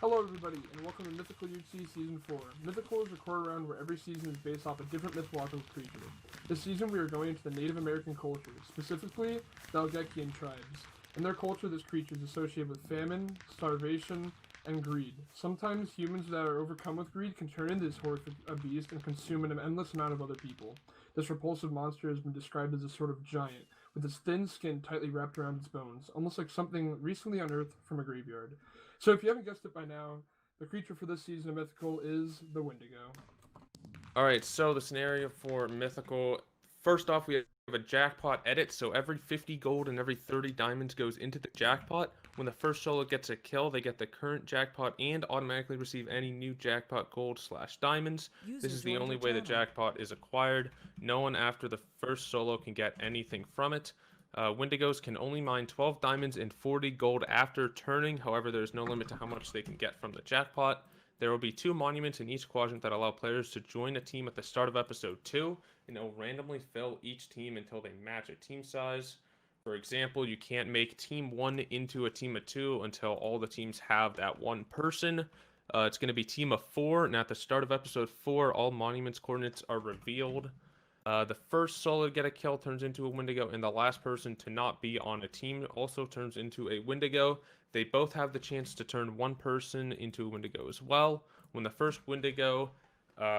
Hello everybody, and welcome to Mythical UHC Season 4. Mythical is a core round where every season is based off a different mythological creature. This season we are going into the Native American culture, specifically the Algonquian tribes. In their culture, this creature is associated with famine, starvation, and greed. Sometimes humans that are overcome with greed can turn into this horrific beast and consume an endless amount of other people. This repulsive monster has been described as a sort of giant, with its thin skin tightly wrapped around its bones, almost like something recently unearthed from a graveyard. So if you haven't guessed it by now, the creature for this season of Mythical is the Wendigo. Alright, so the scenario for Mythical, first off we have a jackpot edit, so every 50 gold and every 30 diamonds goes into the jackpot. When the first solo gets a kill, they get the current jackpot and automatically receive any new jackpot gold/diamonds. This is the only way the jackpot is acquired. No one after the first solo can get anything from it. Wendigos can only mine 12 diamonds and 40 gold after turning, however there is no limit to how much they can get from the jackpot. There will be 2 monuments in each quadrant that allow players to join a team at the start of episode 2, and it will randomly fill each team until they match a team size. For example, you can't make team 1 into a team of 2 until all the teams have that one person. It's going to be team of 4, and at the start of episode 4, all monuments coordinates are revealed. The first solo to get a kill turns into a Wendigo, and the last person to not be on a team also turns into a Wendigo. They both have the chance to turn one person into a Wendigo as well. When the first Wendigo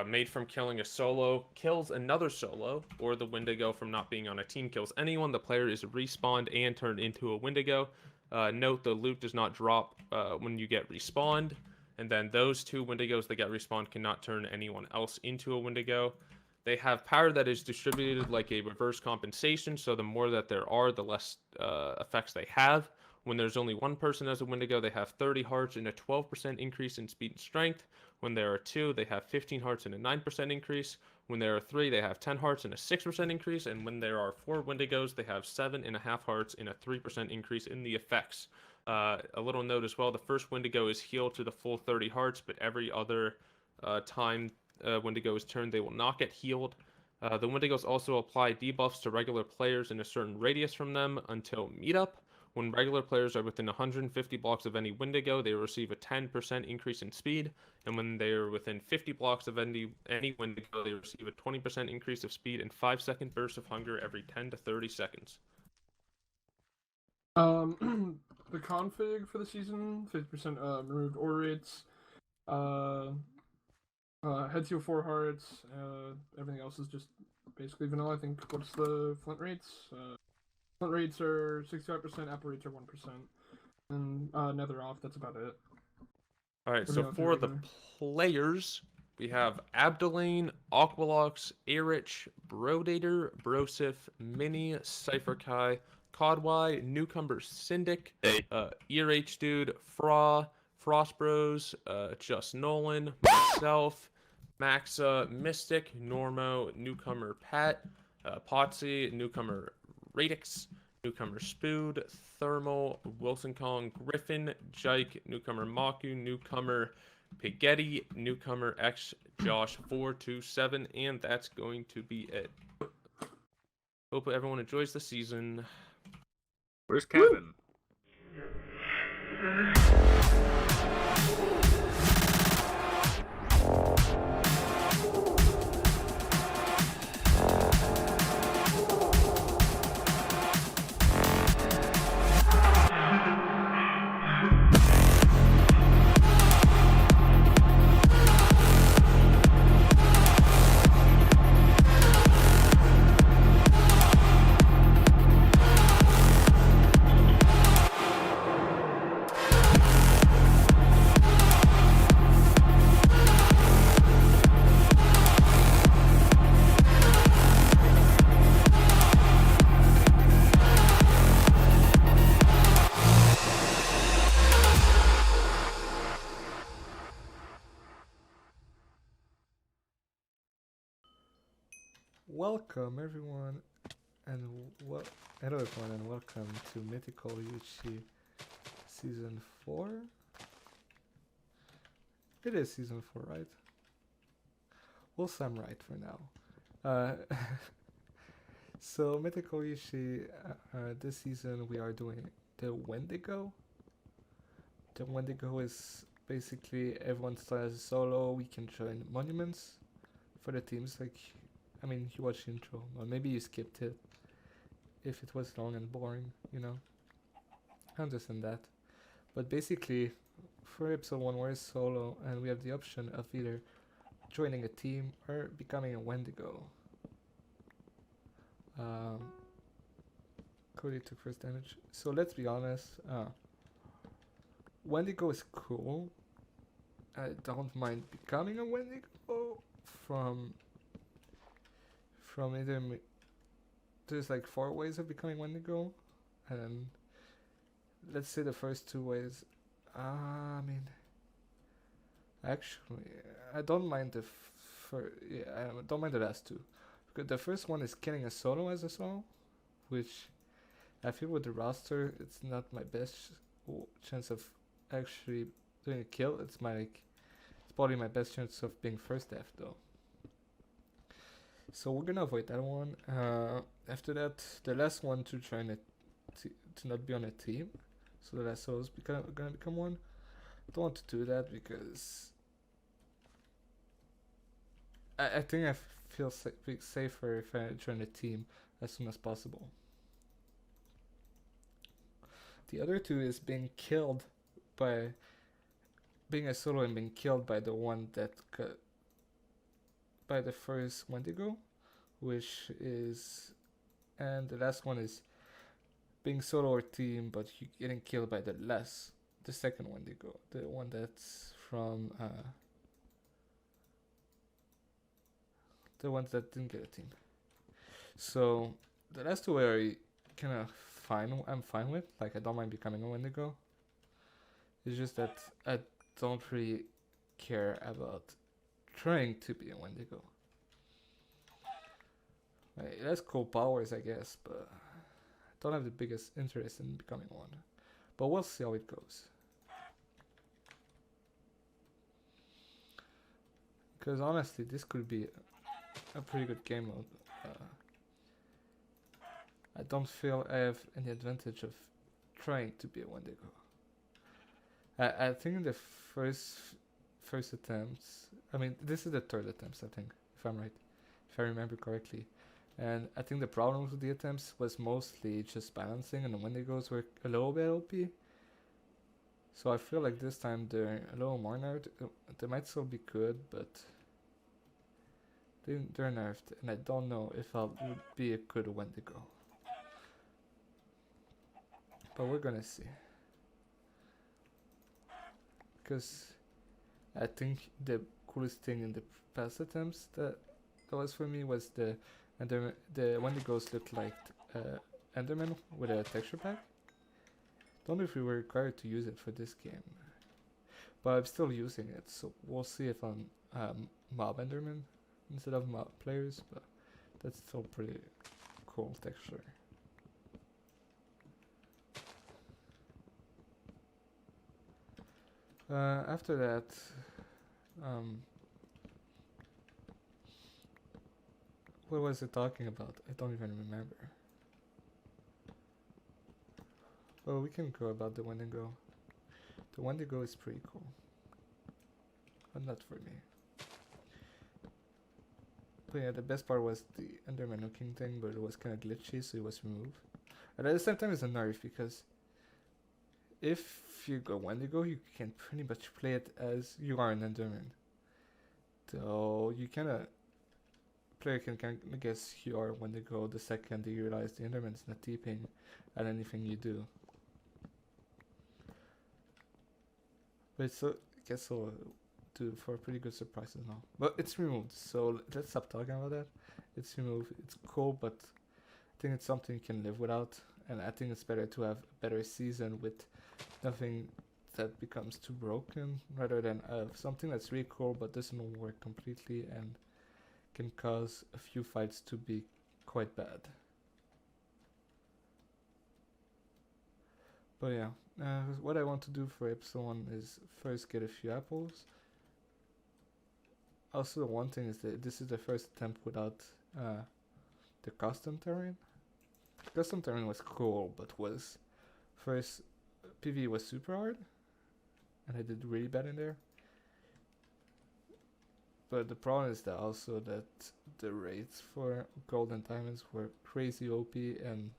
made from killing a solo kills another solo, or the Wendigo from not being on a team kills anyone, the player is respawned and turned into a Wendigo. Note the loot does not drop when you get respawned, and then those 2 Wendigos that get respawned cannot turn anyone else into a Wendigo. They have power that is distributed like a reverse compensation, so the more that there are, the less effects they have. When there's only one person as a Wendigo, they have 30 hearts and a 12% increase in speed and strength. When there are 2, they have 15 hearts and a 9% increase. When there are 3, they have 10 hearts and a 6% increase. And when there are 4 Wendigos, they have 7.5 hearts and a 3% increase in the effects. A little note as well, the first Wendigo is healed to the full 30 hearts, but every other time Wendigo is turned, they will not get healed. The Wendigos also apply debuffs to regular players in a certain radius from them until meetup. When regular players are within 150 blocks of any Wendigo, they receive a 10% increase in speed, and when they are within 50 blocks of any Wendigo, they receive a 20% increase of speed and 5-second bursts of hunger every 10 to 30 seconds. The config for the season, 50% removed ore rates, head seal 4 hearts, everything else is just basically vanilla. I think, what's the flint rates? Flint rates are 65%, apple rates are 1%, and nether off, that's about it. Alright, so for the players, we have Abdelane, Aqualox, Erich, Brodator, Brosif, Mini, Cypher Kai, Codwy, Newcomer Syndic, ERH Dude, Fra, Frost Bros, Just Nolan, myself, Maxa, Mystic, Normo, Newcomer Pat, Potsy, Newcomer Radix, Newcomer Spood, Thermal, Wilson Kong, Griffin, Jike, Newcomer Maku, Newcomer Piggetti, Newcomer X Josh 427, and that's going to be it. Hope everyone enjoys the season. Where's Kevin? Welcome everyone, and hello everyone, and welcome to Mythical UHC Season 4. It is Season 4, right? We'll say I'm right for now. So Mythical UHC, this season we are doing the Wendigo. The Wendigo is basically everyone starts as a solo. We can join monuments for the teams. Like, I mean, you watched the intro, or maybe you skipped it if it was long and boring, you know. I understand that. But basically, for episode 1, we're solo, and we have the option of either joining a team or becoming a Wendigo. Cody took first damage. So let's be honest. Wendigo is cool. I don't mind becoming a Wendigo from either. There's like 4 ways of becoming Wendigo, and let's say the first 2 ways. I mean, actually, I don't mind the I don't mind the last 2. Because the first one is killing a solo as a solo, which I feel with the roster, it's not my best chance of actually doing a kill. It's probably my best chance of being first F though. So we're gonna avoid that one. After that, the last one to try to not be on a team. So the last solo is gonna become one. Don't want to do that because I think I feel safer if I join a team as soon as possible. The other 2 is being killed by being a solo and being killed by the one that by the first Wendigo, which is, and the last one is being solo or team, but you getting killed by the second Wendigo, the one that's from the ones that didn't get a team. So the last 2 are kind of fine. I'm fine with. Like, I don't mind becoming a Wendigo. It's just that I don't really care about trying to be a Wendigo. Like, it has cool powers, I guess, but I don't have the biggest interest in becoming one. But we'll see how it goes. Because honestly, this could be a pretty good game mode. I don't feel I have any advantage of trying to be a Wendigo. I think in the first attempts, I mean, this is the 3rd attempts, I think, if I'm right, if I remember correctly. And I think the problem with the attempts was mostly just balancing, and the Wendigos were a little bit OP. So I feel like this time they're a little more nerfed. They might still be good, but they're nerfed, and I don't know if I would be a good Wendigo. But we're gonna see. Because I think the coolest thing in the past attempts that was for me was the Wendigos looked like Enderman with a texture pack. Don't know if we were required to use it for this game, but I'm still using it, so we'll see if I'm mob Enderman instead of mob players, but that's still pretty cool texture. After that, what was it talking about? I don't even remember. Well, we can go about the Wendigo. The Wendigo is pretty cool, but not for me. But yeah, the best part was the Enderman looking thing, but it was kind of glitchy, so it was removed. And at the same time, it's a nerf because if you go Wendigo, you can pretty much play it as you are an Enderman. So you player can guess you are Wendigo the second you realize the Enderman's not TPing at anything you do. But it's gets for pretty good surprises now. But it's removed, so let's stop talking about that. It's removed. It's cool, but I think it's something you can live without. And I think it's better to have a better season with nothing that becomes too broken, rather than something that's really cool but doesn't work completely and can cause a few fights to be quite bad. But yeah, what I want to do for episode 1 is first get a few apples. Also, the one thing is that this is the first attempt without the custom terrain. Custom terrain was cool, but PvE was super hard. and I did really bad in there. But the problem is that also that the rates for gold and diamonds were crazy OP, and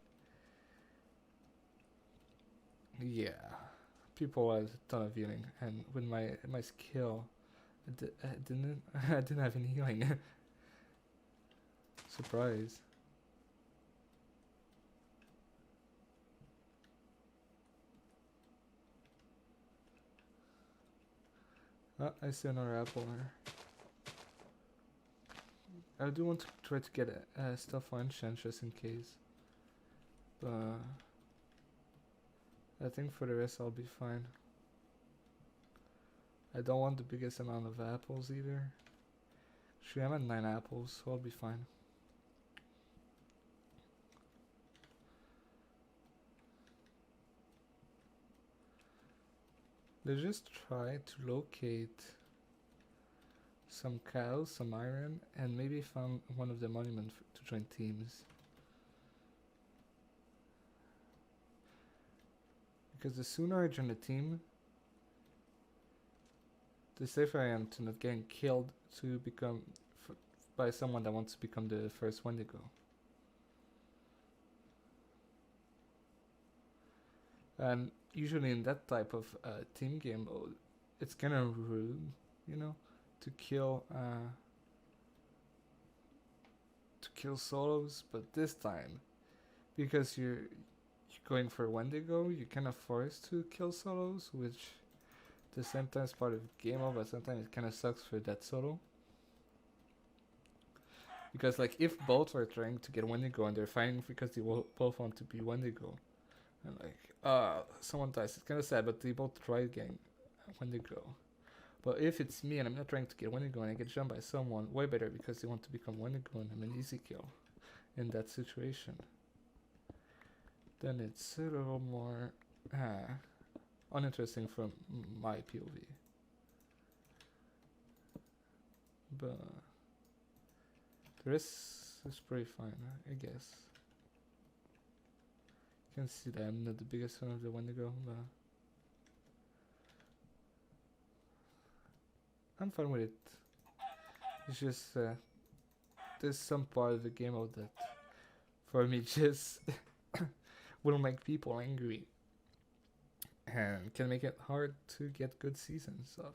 yeah, people had a ton of healing, and with my skill, I didn't I didn't have any healing. Surprise. Oh, I see another apple here. I do want to try to get stuff for enchant just in case. But I think for the rest I'll be fine. I don't want the biggest amount of apples either. Actually, I'm at 9 apples, so I'll be fine. Let's just try to locate some cows, some iron, and maybe found one of the monuments to join teams. Because the sooner I join a team, the safer I am to not getting killed to become by someone that wants to become the first Wendigo. And usually in that type of team game mode, it's kind of rude, you know, to kill solos. But this time, because you're going for Wendigo, you're kind of forced to kill solos, which at the same time is part of the game mode, but sometimes it kind of sucks for that solo. Because like if both are trying to get Wendigo and they're fighting because they both want to be Wendigo, and like someone dies, it's kind of sad, but they both try getting Wendigo. But if it's me and I'm not trying to get Wendigo and I get jumped by someone, way better because they want to become Wendigo and I'm an easy kill in that situation. Then it's a little more uninteresting from my POV. But the rest is pretty fine, I guess. You can see that I'm not the biggest fan of the Wendigo, but I'm fine with it. It's just there's some part of the game mode that for me just will make people angry and can make it hard to get good seasons of.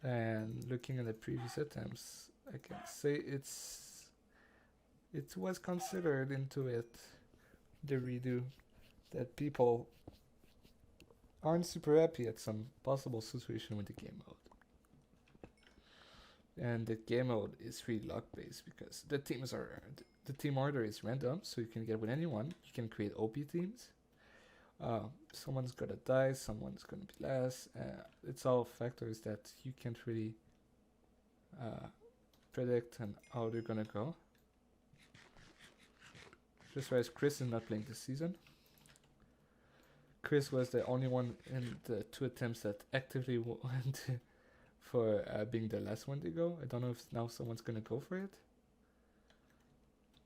And looking at the previous attempts, I can say it was considered into it, the redo, that people aren't super happy at some possible situation with the game mode. And the game mode is really luck based because the teams are the team order is random, so you can get with anyone. You can create OP teams. Someone's gonna die, someone's gonna be last. It's all factors that you can't really predict and how they're gonna go. Just whereas Chris is not playing this season. Chris was the only one in the 2 attempts that actively went for being the last one to go. I don't know if now someone's gonna go for it,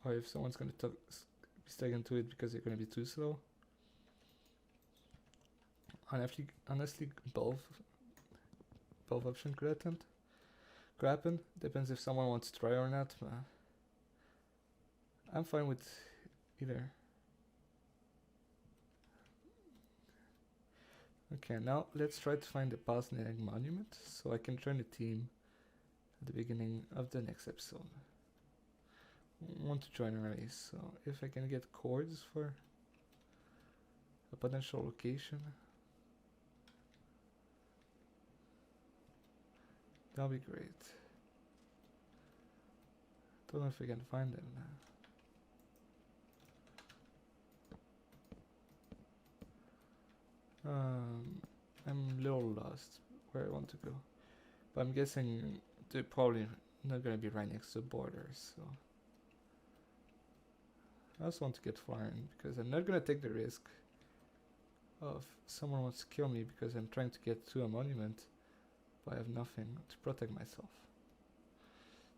or if someone's gonna be stuck into it because they're gonna be too slow. Honestly, both options could happen. Depends if someone wants to try or not. I'm fine with either. Okay, now let's try to find the fascinating monument so I can join the team at the beginning of the next episode. I want to join a race, so if I can get cords for a potential location, that'll be great. Don't know if I can find them now. I'm a little lost where I want to go, but I'm guessing they're probably not gonna be right next to the border, so I also want to get flying because I'm not gonna take the risk of someone wants to kill me because I'm trying to get to a monument, but I have nothing to protect myself.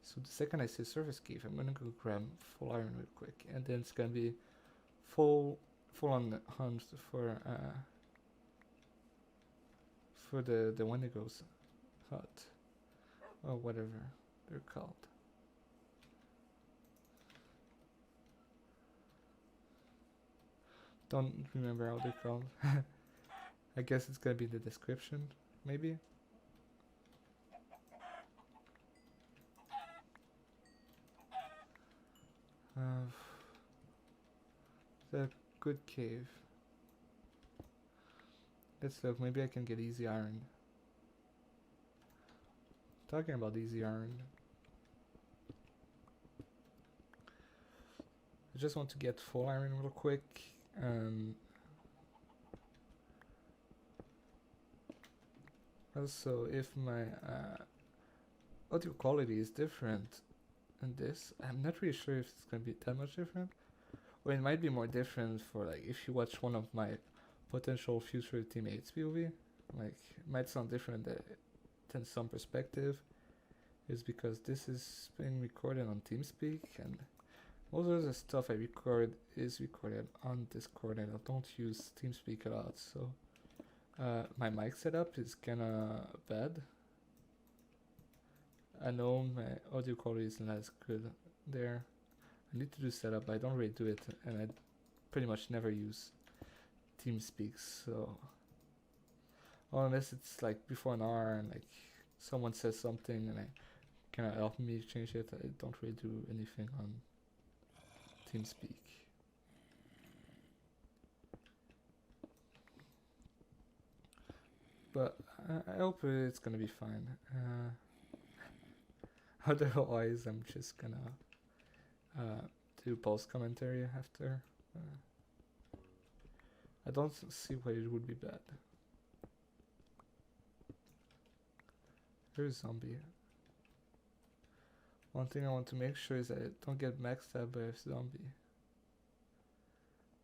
So the second I see a surface cave, I'm gonna go grab full iron real quick, and then it's gonna be full full on hunt for the Wendigos hut or whatever they're called. Don't remember how they're called. I guess it's gonna be the description, maybe. It's a good cave. Let's look. Maybe I can get easy iron. Talking about easy iron, I just want to get full iron real quick. Also, if my audio quality is different in this, I'm not really sure if it's gonna be that much different, or it might be more different for like if you watch one of my potential future teammates POV. Like, it might sound different than some perspective. Is because this is being recorded on TeamSpeak, and most of the stuff I record is recorded on Discord, and I don't use TeamSpeak a lot, so my mic setup is kinda bad. I know my audio quality isn't as good there. I need to do setup, but I don't really do it, and I pretty much never use TeamSpeak, so unless it's like before an hour and like someone says something and I can help me change it, I don't really do anything on TeamSpeak. But I hope it's gonna be fine. Otherwise, I'm just gonna do post commentary after. I don't see why it would be bad. Here's a zombie. One thing I want to make sure is that I don't get maxed out by a zombie.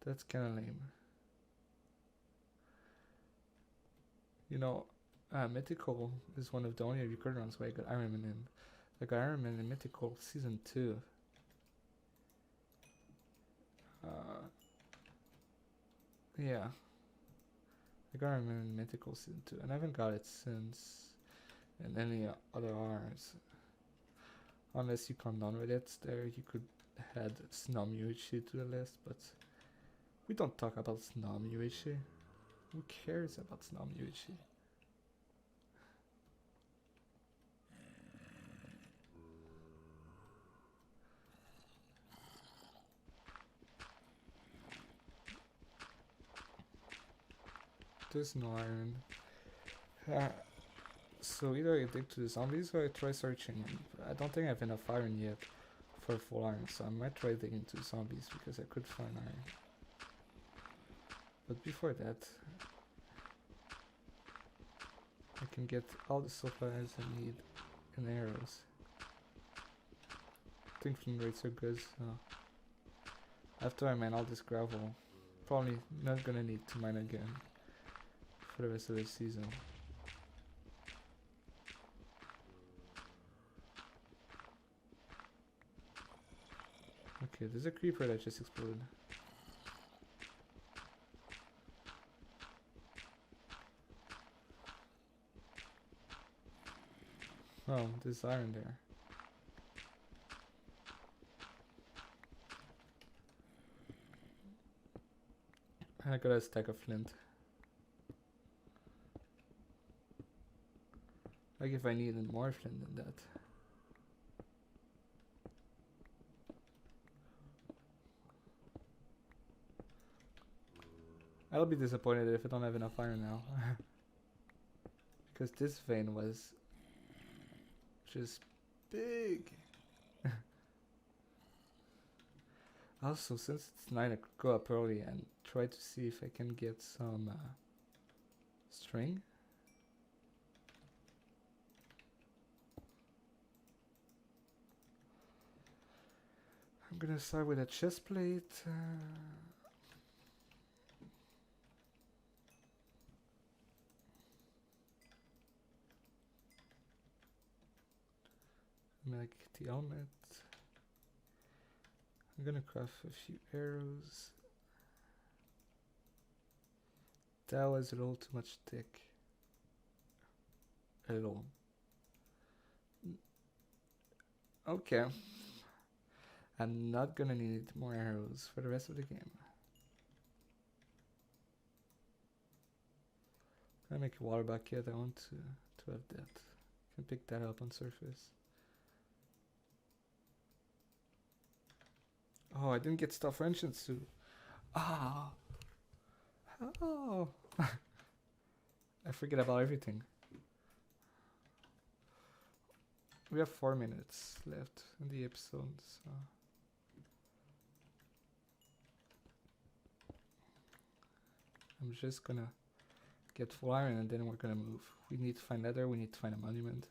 That's kinda lame. You know, Mythical is one of the only record runs where I got Iron Man in. I got Iron Man in Mythical Season 2. Yeah. I got Iron Man in Mythical Season 2, and I haven't got it since in any other R's. Unless you count non-Reddits there, you could add Snom UHC to the list, but we don't talk about Snom UHC. Who cares about Snom UHC? There's no iron. So either I dig to the zombies or I try searching. I don't think I have enough iron yet for full iron, so I might try digging to zombies because I could find iron. But before that, I can get all the supplies I need in arrows. I think flint rates are good, so after I mine all this gravel, probably not gonna need to mine again for the rest of the season. Okay, there's a creeper that just exploded. Oh, there's iron there. I got a stack of flint. Like if I needed more flint than that. I'll be disappointed if I don't have enough iron now. Because this vein was just big. Also, since it's 9, I could go up early and try to see if I can get some string. I'm gonna start with a chest plate. Make the helmet. I'm gonna craft a few arrows. That was a little too much thick. A little. Okay. I'm not gonna need more arrows for the rest of the game. I'm gonna make a water bucket. I want to have that. Can pick that up on surface. Oh, I didn't get stuff for entrance too. Ah. Oh. I forget about everything. We have 4 minutes left in the episode, so I'm just gonna get full iron and then we're gonna move. We need to find leather, we need to find a monument.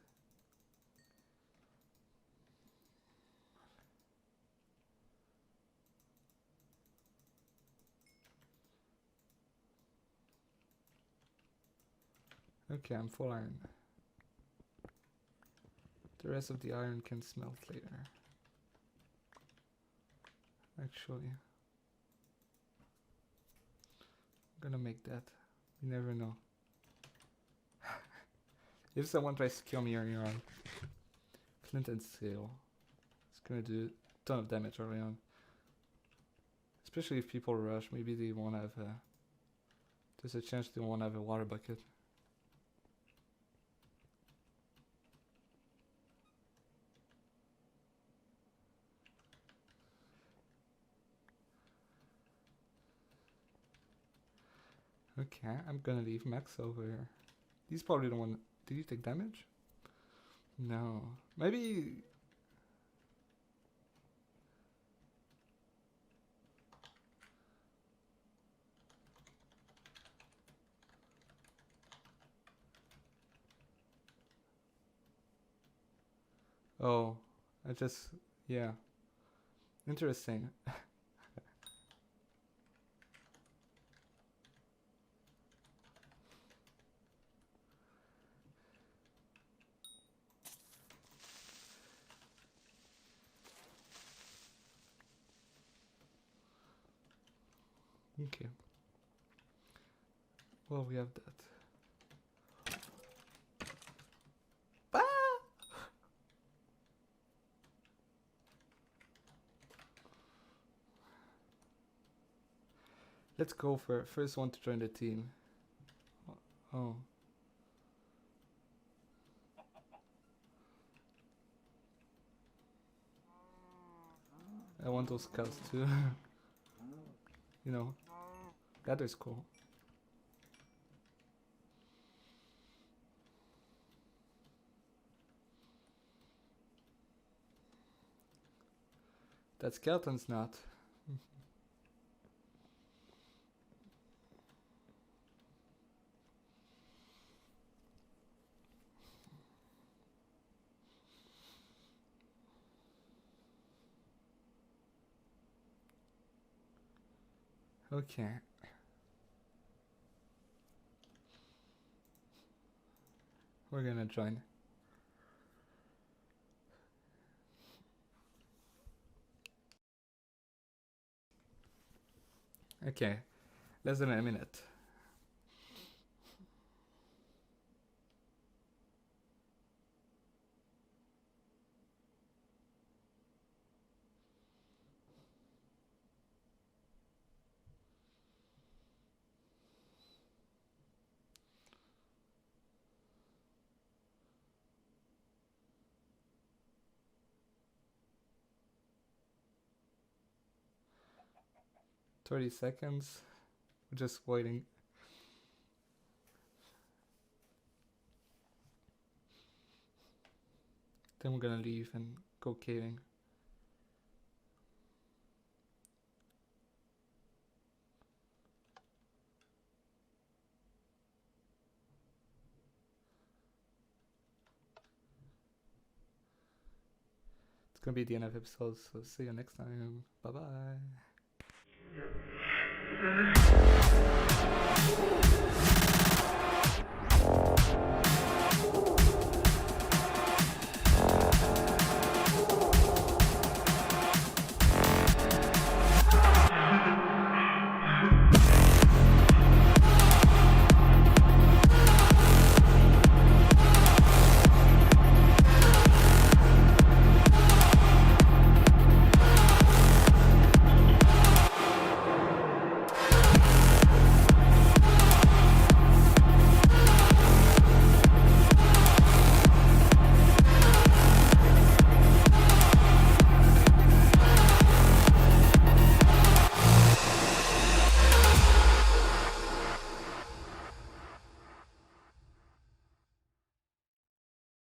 Okay, I'm full iron. The rest of the iron can smelt later. Actually, I'm gonna make that. You never know. If someone tries to kill me earlier on, flint and steel. It's gonna do a ton of damage early on. Especially if people rush, maybe they won't have a... There's a chance they won't have a water bucket. Okay, I'm gonna leave Max over here. He's probably the one... Did you take damage? No. Maybe... Oh, I just... Yeah. Interesting. Okay. Well, we have that. Ah! Let's go for first one to join the team. Oh. I want those cows too. You know, that is cool. That skeleton's not. Okay. We're gonna join. Okay. Less than a minute. Thirty seconds. We're just waiting. Then we're gonna leave and go caving. It's gonna be the end of the episode, so see you next time. Bye bye.